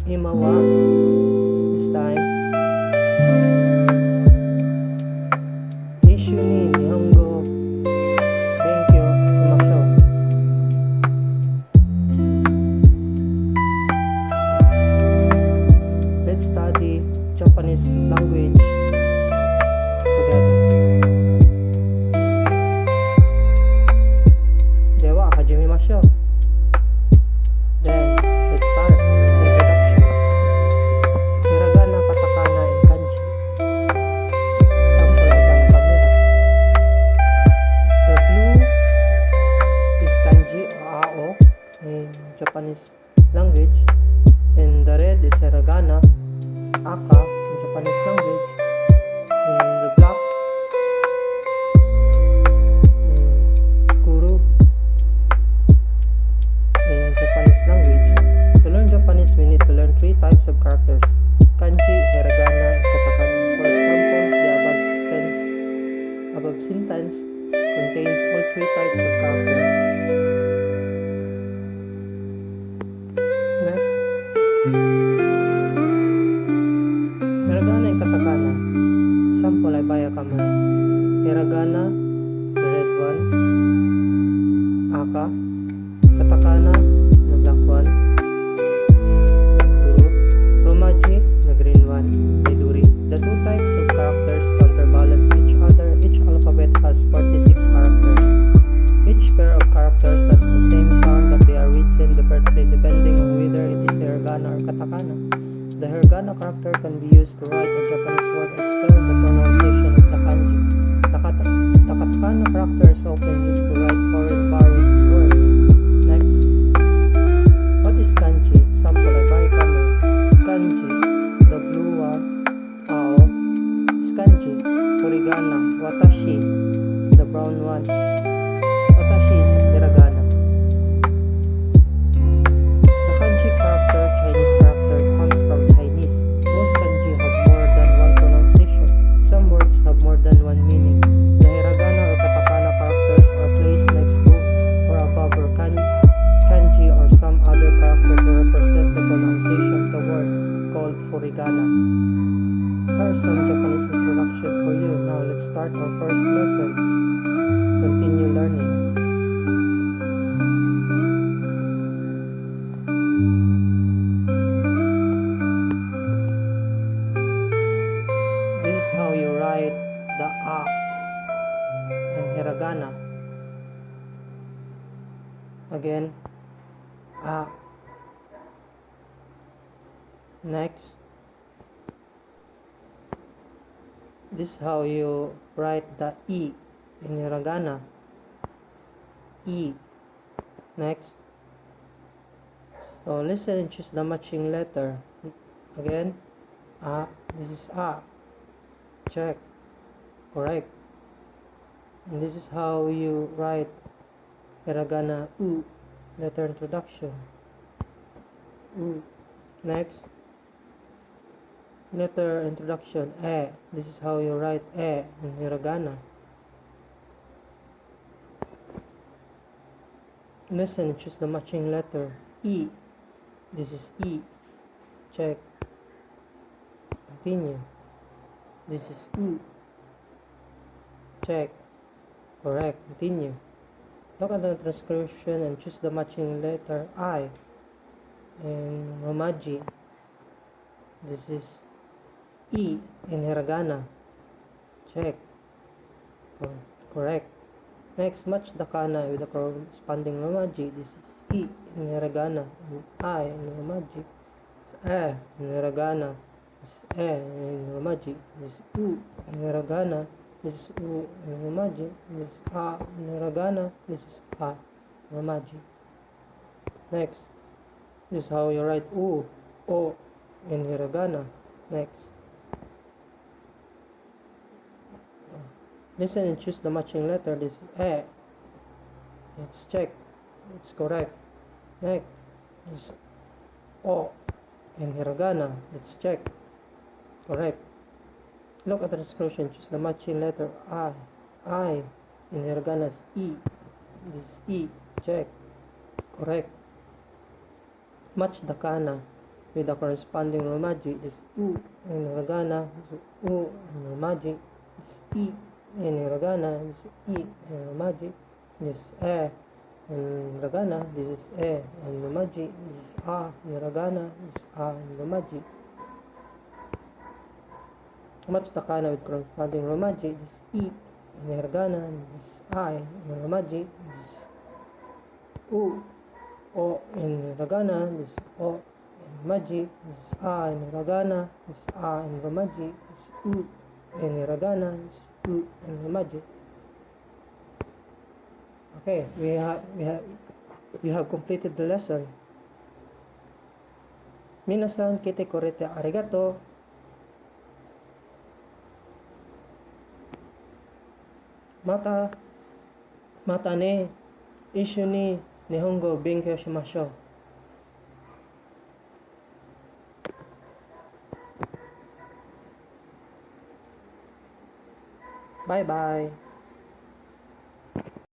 Imawa. This time. Issue ni Nihongo. Thank you. Sumasyo. Let's study Japanese language together. Dewa, hajimimashou. Then, let's start. Introduction. Hiragana, katakana, and kanji. Example ay kami. The blue is kanji or ao in Japanese language, and the red is hiragana, aka in Japanese language, and the black kuru in Japanese language. To learn Japanese, we need to learn 3 types of characters: kanji, hiragana, and katakana. For example, the above sentence contains all 3 types of characters. Next. Hiragana and katakana. Example ay baya kamera. Hiragana, the red one. Aka. Katakana, the black one. Guru. Romaji, the green one. Midori. The 2 types of characters counterbalance each other. Each alphabet has 46 characters. Each pair of characters has the same sound, but they are written differently depending on whether it is hiragana or katakana. The hiragana character can be used to write a Japanese word or spell the pronunciation of the kanji. The katakana character is often used to write foreign borrowed words. Next. What is kanji? Example ay baikame. Kanji, the blue one, ao, is kanji. Hiragana, watashi, is the brown one. Watashi is hiragana. The kanji character, Chinese character, comes from Chinese. Most kanji have more than one pronunciation. Some words have more than one meaning. The hiragana or katakana characters are placed next to or above or kanji or some other character to represent the pronunciation of the word, called furigana. Here are some Japanese introduction for you. Now let's start our first lesson. Continue learning. This is how you write the a in hiragana. Again, a. Next. This is how you write the e in hiragana. E. Next. So listen and choose the matching letter. Again, a. This is a. Check. Correct. And this is how you write hiragana u. Letter introduction. U. Next. Letter introduction e. This is how you write e in hiragana. Listen and choose the matching letter. E. This is e. Check. Continue. This is u. Check. Correct. Continue. Look at the transcription and choose the matching letter I in Romaji. This is E in hiragana. Check. Correct. Next, match the kana with the corresponding Romaji. This is E in hiragana and I in Romaji. This is in hiragana. This is in Romaji. This is U in hiragana. This is U in Romaji. This is A in hiragana. This is A in Romaji. Next, this is how you write U, O in hiragana. Next. Listen and choose the matching letter. This is E. It's check. It's correct. Next. This is O in hiragana. Let's check. Correct. Look at the description. Choose the matching letter I. I in hiragana is E. This is E. Check. Correct. Match the kana. with the corresponding romaji is U in hiragana, so U in romaji is I in hiragana, this is I in romaji, this is E in hiragana, this is E in romaji, this is A in hiragana, this is A in romaji. Matstakana with corresponding romaji, this is I in hiragana, this is I in romaji, this is U, O in hiragana, this is O in romaji, this is A in hiragana, this is A in romaji, this is U in hiragana, this is U in romaji. Okay, we have completed the lesson. Minasan kite korete arigato. Mata ne ishu ni nihongo benkyou shimashou. Bye bye.